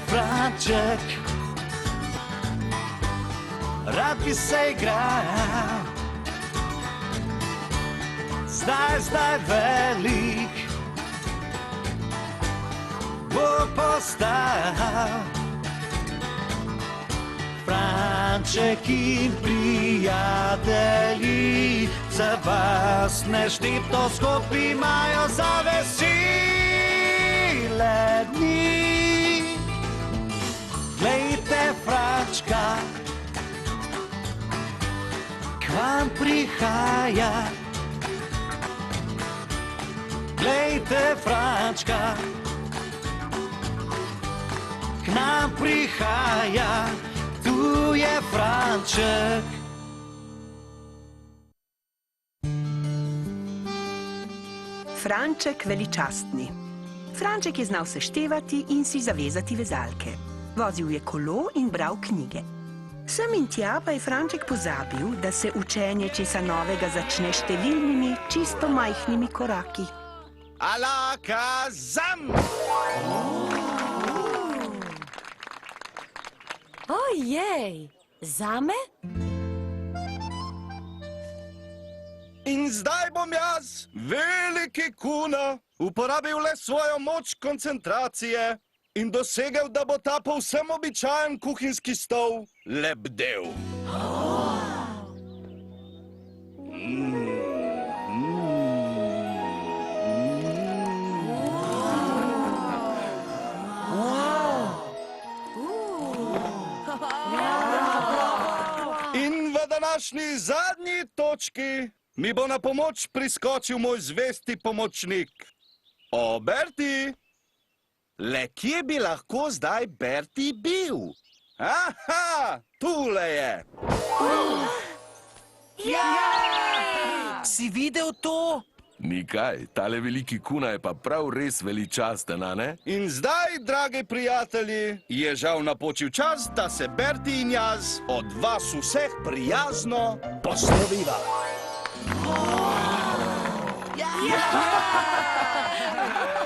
Franček, rad bi se igral, zdaj velik bo postal. Franček in prijatelji, za vas neštipto zgodb imajo za vesele dni. Glejte Frančka, k vam prihaja. Glejte Frančka, k nam prihaja. Tu je Franček. Franček veličastni. Franček je znal seštevati in si zavezati vezalke. Vozil je kolo in bral knjige. Sem in tja pa je Franček pozabil, da se učenje česa novega začne številnimi, čisto majhnimi koraki. Alakazam! Ojej, zame? In zdaj bom jaz, veliki kuna, uporabil le svojo moč koncentracije in dosegel, da bo ta povsem običajen kuhinjski stol lebdel. In v današnji zadnji točki mi bo na pomoč priskočil moj zvesti pomočnik. O, Berti! Le kje bi lahko zdaj Berti bil? Aha, tule je! Si videl to? Nikaj, tale veliki kuna je pa prav res veličasten, a ne? In zdaj, dragi prijatelji, je žal napočil čas, da se Berti in jaz od vas vseh prijazno posloviva.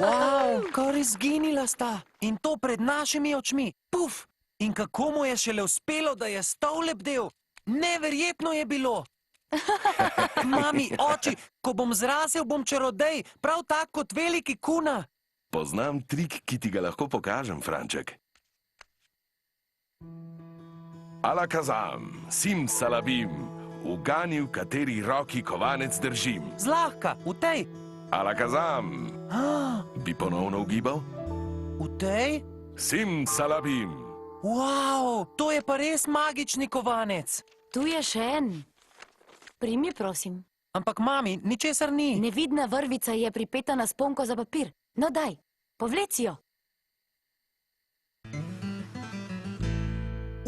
Wow, kar izginila sta. In to pred našimi očmi. Puf! In kako mu je šele uspelo, da je stol lebdel? Neverjetno je bilo. Mami, oči, ko bom zrasel, bom čarodej, prav tak kot veliki kuna. Poznam trik, ki ti ga lahko pokažem, Franček. Alakazam, sim salabim, ugani, v kateri roki kovanec držim. Zlahka, v tej. Alakazam, bi ponovno ugibal? V tej? Sim salabim. Wow, to je pa res magični kovanec. Tu je še en. Primi, prosim. Ampak, mami, ničesar ni. Nevidna vrvica je pripeta na sponko za papir. No daj, povleci jo.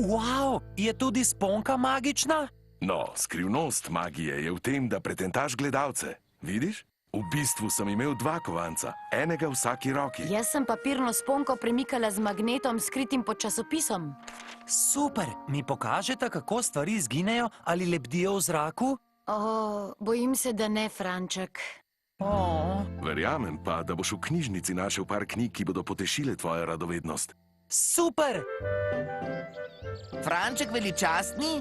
Wow, je tudi sponka magična? No, skrivnost magije je v tem, da pretentaš gledalce. Vidiš? V bistvu sem imel dva kovanca, enega v vsaki roki. Jaz sem papirno sponko premikala z magnetom, skritim pod časopisom. Super, mi pokažete, kako stvari izginejo ali lebdijo v zraku? Bojim se, da ne, Franček. Verjamem pa, da boš v knjižnici našel par knjig, ki bodo potešile tvojo radovednost. Super! Franček veličastni?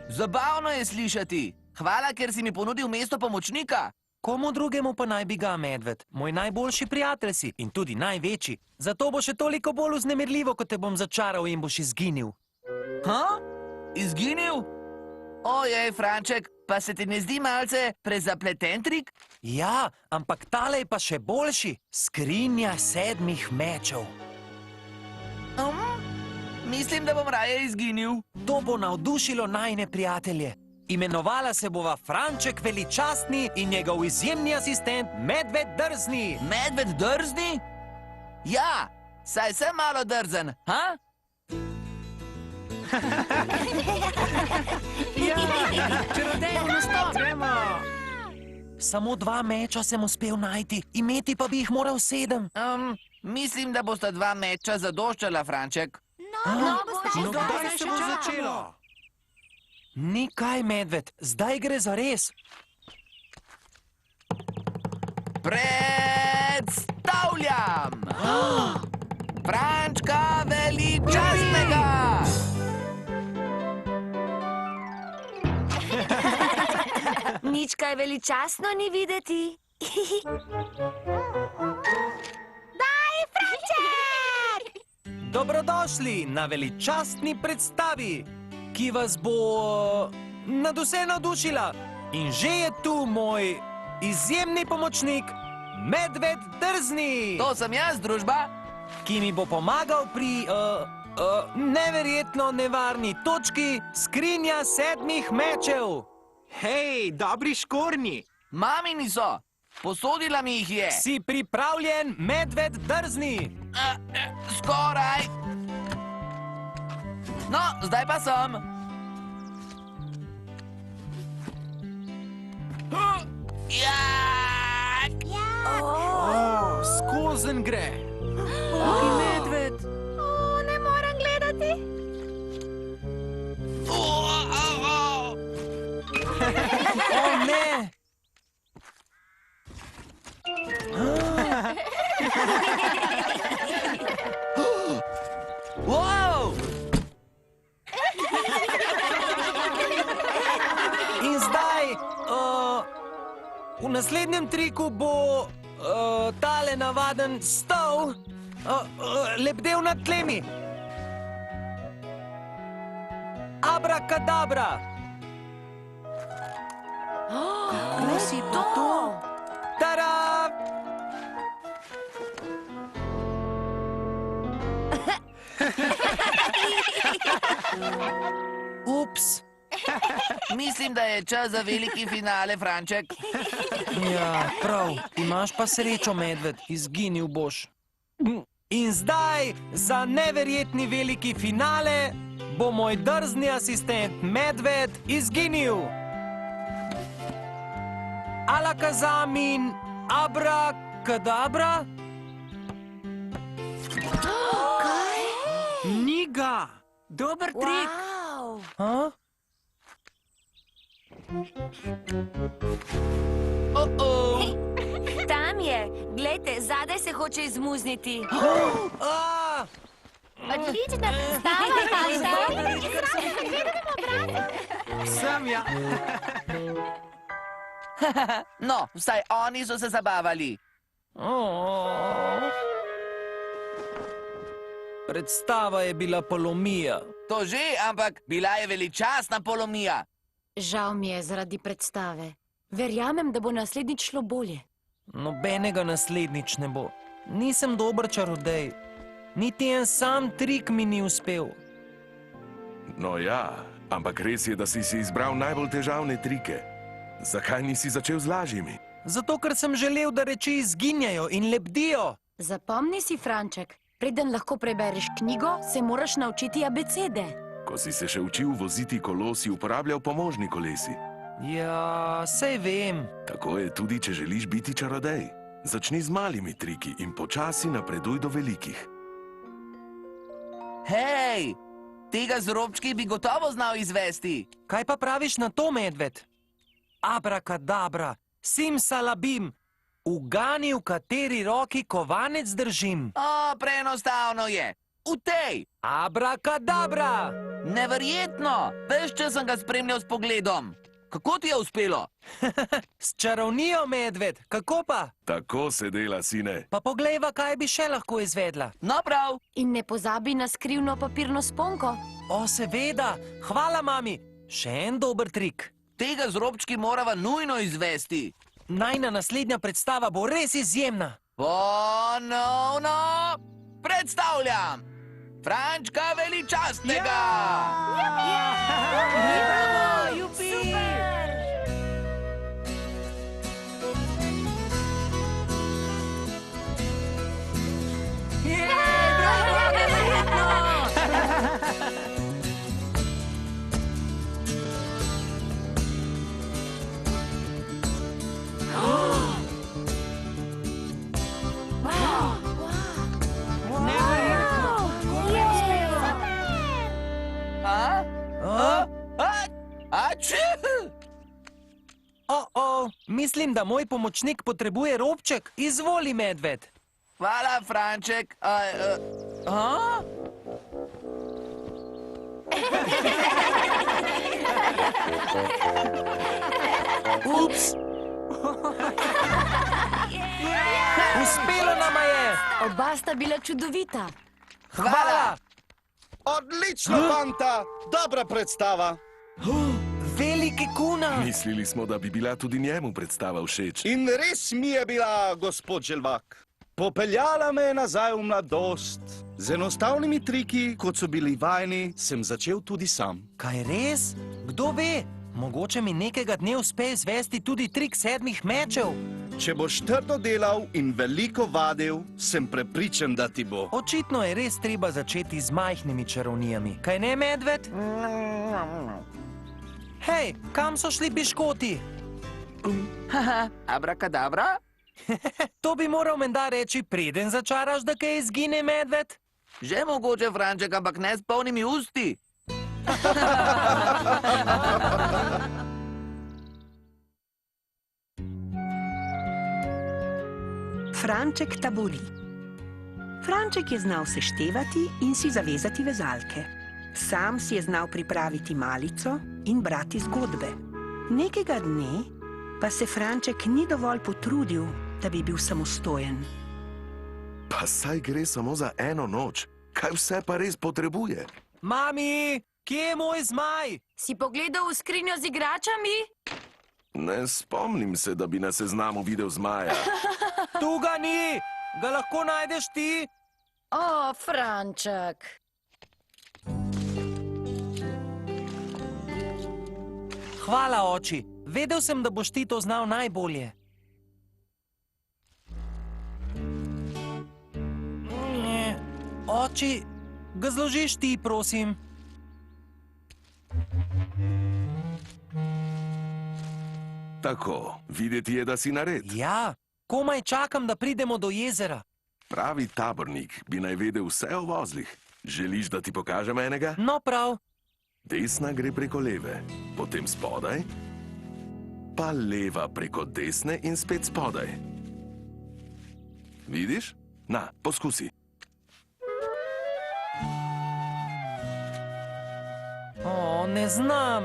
Zabavno je slišati. Hvala, ker si mi ponudil mesto pomočnika. Komu drugemu pa naj bi ga, medved? Moj najboljši prijatelj si in tudi največji. Zato bo še toliko bolj vznemirljivo, ko te bom začaral in boš izginil. Izginil? Ojej, Franček, pa se ti ne zdi malce prezapleten trik? Ja, ampak tale je pa še boljši. Skrinja 7 mečev. Mislim, da bom raje izginil. To bo navdušilo najine prijatelje. Imenovala se bova Franček veličastni in njegov izjemni asistent Medved drzni. Medved drzni? Ja, saj sem malo drzen, ha? Samo 2 meča sem uspel najti, imeti pa bi jih moral 7. Mislim, da bosta 2 meča zadoščala, Franček. No, kdaj se bo začelo? Ni kaj, medved, zdaj gre za res. Predstavljam! Frančka veličastnega! Nič kaj veličastno ni videti. Dobrodošli na veličastni predstavi, ki vas bo nadvse navdušila. In že je tu moj izjemni pomočnik, Medved Drzni, To sem jaz, družba. ki mi bo pomagal pri neverjetno nevarni točki skrinja 7 mečev. Hej, dobri škornji! Mamini so. Posodila mi jih je. Si pripravljen, Medved Drzni? Skoraj. No, zdaj pa sem. Ja! Skozen gre. Medved. Ne morem gledati. O ne! Wow! In zdaj, v naslednjem triku bo tale navaden stol lebdel nad tlemi. Abrakadabra! Kako si pa to? Tada! Ups! Mislim, da je čas za veliki finale, Franček. Ja, prav. Imaš pa srečo, Medved. Izginil boš. In zdaj, za neverjetni veliki finale, bo moj drzni asistent Medved izginil. Alakazam in abrakadabra? Ni ga! Dober trik! Wow. Ha? Tam je. Glejte, zadaj se hoče izmuzniti. A! Odlična predstava, Fanta. Sem ja! No, vsaj oni so se zabavali. Predstava je bila polomija. To že, ampak bila je veličastna polomija. Žal mi je zaradi predstave. Verjamem, da bo naslednjič šlo bolje. Nobenega naslednjič ne bo. Nisem dober čarodej. Niti en sam trik mi ni uspel. No ja, ampak res je, da si izbral najbolj težavne trike. Zakaj nisi začel z lažjimi? Zato, ker sem želel, da reči izginjajo in lebdijo. Zapomni si, Franček, preden lahko prebereš knjigo, se moraš naučiti abecede. Ko si se še učil voziti kolo, si uporabljal pomožni kolesi. Ja, sej vem. Tako je tudi, če želiš biti čarodej. Začni z malimi triki in počasi napreduj do velikih. Hej, tega z robčki bi gotovo znal izvesti. Kaj pa praviš na to, Medved? Abrakadabra, simsalabim, ugani, v kateri roki kovanec držim. O, preenostavno je. V tej. Abrakadabra! Neverjetno. Ves čas sem ga spremljal s pogledom. Kako ti je uspelo? S čarovnijo, Medved, kako pa? Tako se dela, sine. Pa poglejva, kaj bi še lahko izvedla. No prav. In ne pozabi na skrivno papirno sponko. O, seveda, hvala, mami. Še en dober trik. Tega z robčki morava nujno izvesti. Najna naslednja predstava bo res izjemna. Ponovno predstavljam Frančka veličastnega. Mislim, da moj pomočnik potrebuje robček. Izvoli, Medved. Hvala, Franček. Ups! Uspelo nama je! Oba sta bila čudovita. Hvala! Odlično, fanta! Dobra predstava! Veliki kuna! Mislili smo, da bi bila tudi njemu predstava všeč. In res mi je bila, gospod Želvak. Popeljala me je nazaj v mladost. Z enostavnimi triki, kot so bili vajni, sem začel tudi sam. Kaj res? Kdo ve? Mogoče mi nekega dne uspe izvesti tudi trik 7 mečev. Če boš trdo delal in veliko vadil, sem prepričan, da ti bo. Očitno je res treba začeti z majhnimi čarovnijami. Kaj ne, medved? Hej, kam so šli piškoti? Haha, abrakadabra? To bi moral menda reči, preden začaraš, da kaj izgine, medved? Že mogoče, Franček, ampak ne s polnimi usti. Franček tabori. Franček je znal seštevati in si zavezati vezalke. Sam si je znal pripraviti malico in brati zgodbe. Nekega dne pa se Franček ni dovolj potrudil, da bi bil samostojen. Pa saj gre samo za eno noč. Kaj vse pa res potrebuje? Mami, kje je moj zmaj? Si pogledal v skrinjo z igračami? Ne spomnim se, da bi na seznamu videl zmaja. Tu ga ni! Ga lahko najdeš ti? O, Franček. Hvala, oči. Vedel sem, da boš ti to znal najbolje. Oči, ga zložiš ti, prosim. Tako, videti je, da si nared. Ja, komaj čakam, da pridemo do jezera. Pravi tabornik bi naj vedel vse o vozlih. Želiš, da ti pokažem enega? No prav, Desna gre preko leve, potem spodaj, pa leva preko desne in spet spodaj. Vidiš? Na, poskusi. o, ne znam.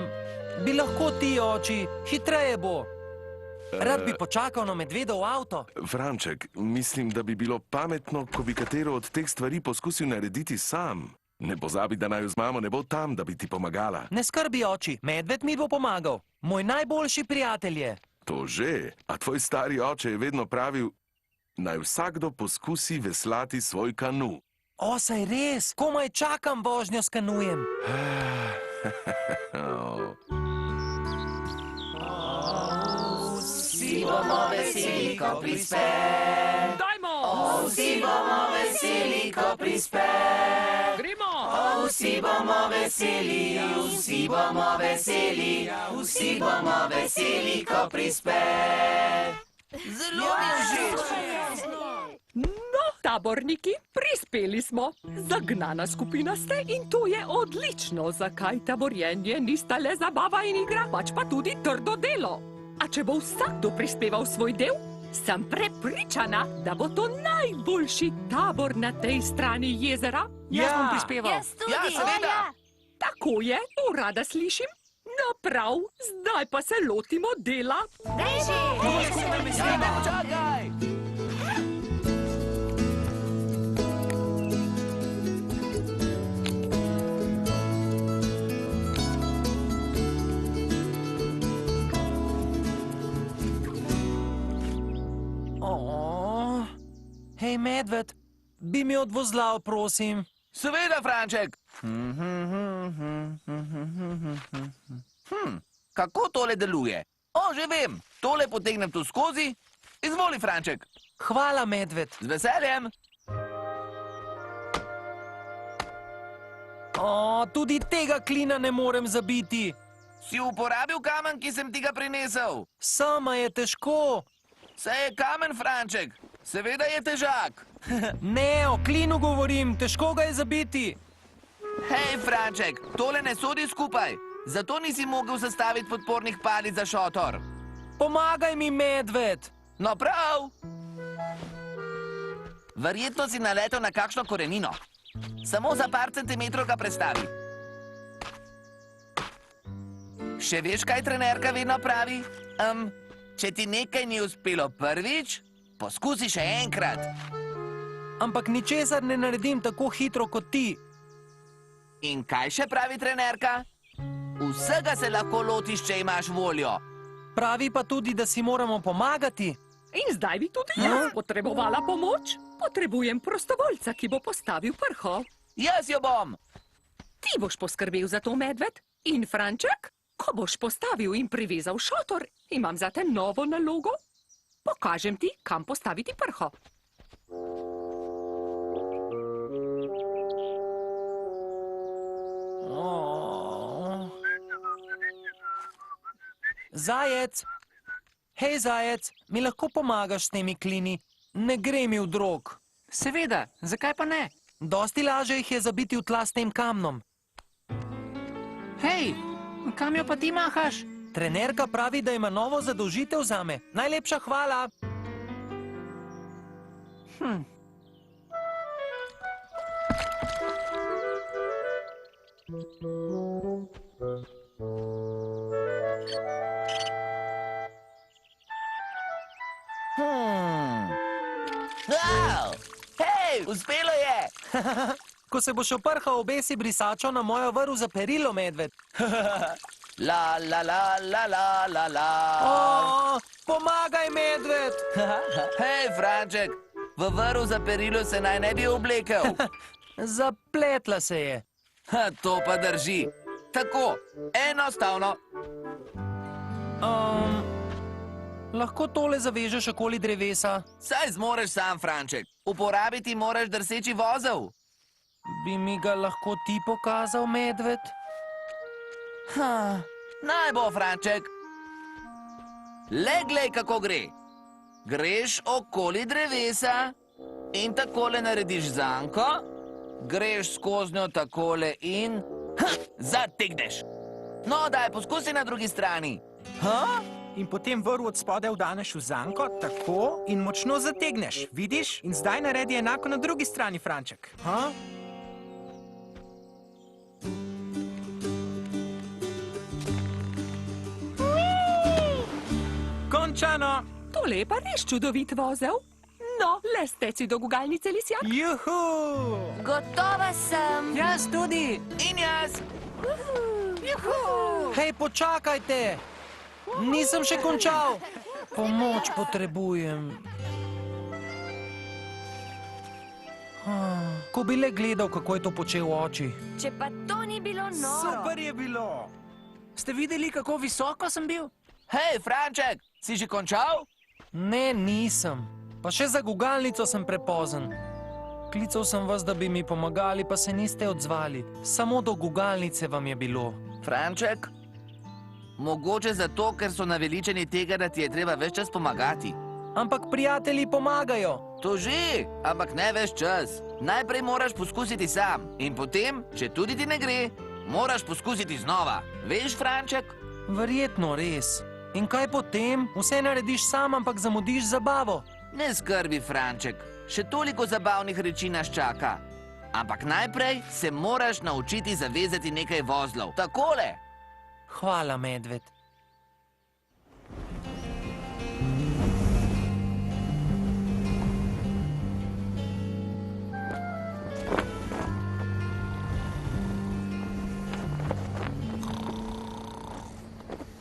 Bi lahko ti, oči, hitreje bo. Rad bi počakal na medvedov avto. Franček, mislim, da bi bilo pametno, ko bi katero od teh stvari poskusil narediti sam. Ne pozabi, da naju z mamo ne bo tam, da bi ti pomagala. Ne skrbi, oči, medved mi bo pomagal. Moj najboljši prijatelj je. To že, a tvoj stari oče je vedno pravil, naj vsakdo poskusi veslati svoj kanu. O, saj res, komaj čakam vožnjo s kanujem. Vsi bomo veseli, ko prispe. Dajmo! Vsi bomo veseli, ko prispe. Gremo! Vsi bomo veseli, vsi bomo veseli, vsi bomo veseli, ko prispe. Zelo mi je všeč. No, taborniki, prispeli smo. Zagnana skupina ste in to je odlično. Zakaj taborjenje nista le zabava in igra, pač pa tudi trdo delo. A če bo vsakdo prispeval svoj del, sem prepričana, da bo to najboljši tabor na tej strani jezera. Jaz bom prispeval. Jaz tudi. Ja, seveda. Tako je, to rada slišim. No prav, zdaj pa se lotimo dela. Ne počakaj. Hej, medved, bi mi odvozlal, prosim. Seveda, Franček. Kako tole deluje? O, že vem. Tole potegnem tu skozi. Izvoli, Franček. Hvala, medved. Z veseljem. O, tudi tega klina ne morem zabiti. Si uporabil kamen, ki sem ti ga prinesel? Sama je težko. Saj je kamen, Franček. Seveda je težak. Ne, o klinu govorim, težko ga je zabiti. Hej, Franček, tole ne sodi skupaj. Zato nisi mogel sestaviti podpornih palic za šotor. Pomagaj mi, medved. No prav. Verjetno si naletel na kakšno korenino. Samo za par centimetrov ga prestavi. Še veš, kaj trenerka vedno pravi? Če ti nekaj ni uspelo prvič, poskusi še enkrat. Ampak ničesar ne naredim tako hitro kot ti. In kaj še pravi trenerka? Vsega se lahko lotiš, če imaš voljo. Pravi pa tudi, da si moramo pomagati. In zdaj bi tudi jaz potrebovala pomoč. Potrebujem prostovoljca, ki bo postavil prho. Jaz jo bom. Ti boš poskrbel za to, Medved. In Franček, ko boš postavil in privezal šotor, imam zate novo nalogo. Pokažem ti, kam postaviti prho. Zajec! Hej, Zajec, mi lahko pomagaš s temi klini? Ne gre mi v drog. Seveda, zakaj pa ne? Dosti lažje jih je zabiti v tla s tem kamnom. Hej, kam jo pa ti mahaš? Trenerka pravi, da ima novo zadolžitev zame. Najlepša hvala. Hej, uspelo je! Ko se boš oprhal, obesi brisačo na mojo vrv za perilo, Medved. La, la, la, la, la, la, la. Pomagaj, Medved! Hej, Franček, v vrv za perilo se naj ne bi oblekel. Zapletla se je. To pa drži. Tako, enostavno. Lahko tole zavežeš okoli drevesa? Saj zmoreš sam, Franček. Uporabiti moraš drseči vozel. Bi mi ga lahko ti pokazal, Medved? Naj bo, Franček. Le glej, kako gre. Greš okoli drevesa in takole narediš zanko, greš skozi njo takole in zategneš. No, daj, poskusi na drugi strani. In potem vrv od spodaj vdaneš v zanko, tako, in močno zategneš, vidiš? In zdaj naredi enako na drugi strani, Franček. Končano! Tole je pa res čudovit vozel. No, le steci do gugalnice, lisjak. Juhu! Gotova sem. Jaz tudi. In jaz. Hej, počakajte! Nisem še končal. Pomoč potrebujem. Ko bi le gledal, kako je to počel oči. Če pa to ni bilo noro. Super je bilo! Ste videli, kako visoko sem bil? Hej, Franček, si že končal? Ne, nisem. Pa še za gugalnico sem prepozen. Klical sem vas, da bi mi pomagali, pa se niste odzvali. Samo do gugalnice vam je bilo. Franček, mogoče zato, ker so naveličeni tega, da ti je treba ves čas pomagati. Ampak prijatelji pomagajo. To že, ampak ne ves čas. Najprej moraš poskusiti sam in potem, če tudi ti ne gre, moraš poskusiti znova. Veš, Franček? Verjetno res. In kaj potem? Vse narediš sam, ampak zamudiš zabavo. Ne skrbi, Franček. Še toliko zabavnih reči nas čaka. Ampak najprej se moraš naučiti zavezati nekaj vozlov. Takole. Hvala, Medved.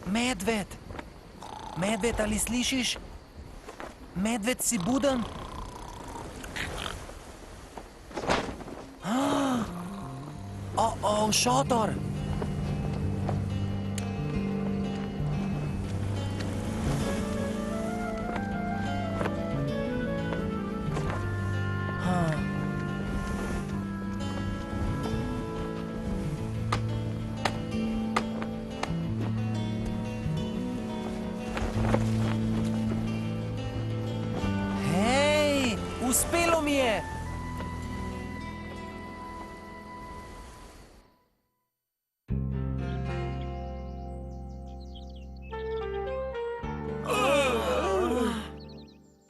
Medved! Medved, ali slišiš? Medved, si buden? Šotor! Hej, uspelo mi je!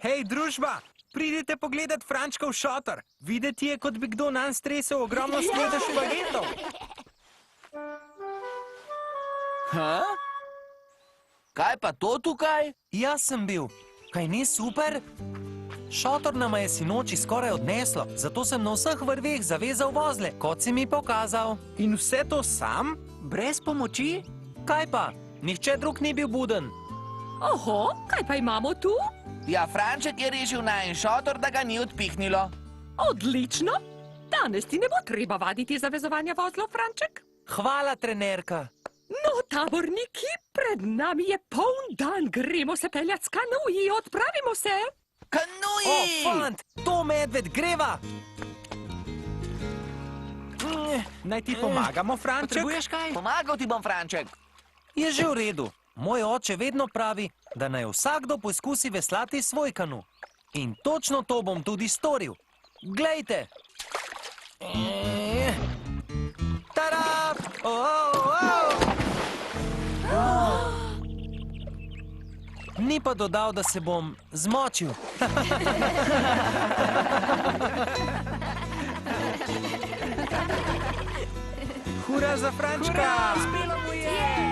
Hej, družba! Pridite pogledat Frančkov šotor. Videti je, kot bi kdo nanj stresel ogromno sklede špagetov. Ha? Kaj pa to tukaj? Jaz sem bil. Kaj ni super? Šotor nama je sinoči skoraj odneslo, zato sem na vseh vrveh zavezal vozle, kot si mi pokazal. In vse to sam, brez pomoči? Kaj pa? Nihče drug ni bil buden. Oho, kaj pa imamo tu? Ja, Franček je rešil najin šotor, da ga ni odpihnilo. Odlično. Danes ti ne bo treba vaditi zavezovanja vozlov, Franček. Hvala, trenerka. No, taborniki, pred nami je poln dan. Gremo se peljati s kanuji, odpravimo se. Kanuji! O, fant, to medved greva! Naj ti pomagamo, Franček? Potrebuješ kaj? Pomagal ti bom, Franček. Je že v redu. Moj oče vedno pravi, da naj vsakdo poskusi veslati svoj kanu. In točno to bom tudi storil. Glejte! Tada! Ni pa dodal, da se bom zmočil. Hura za Frančka! Uspelo mu je!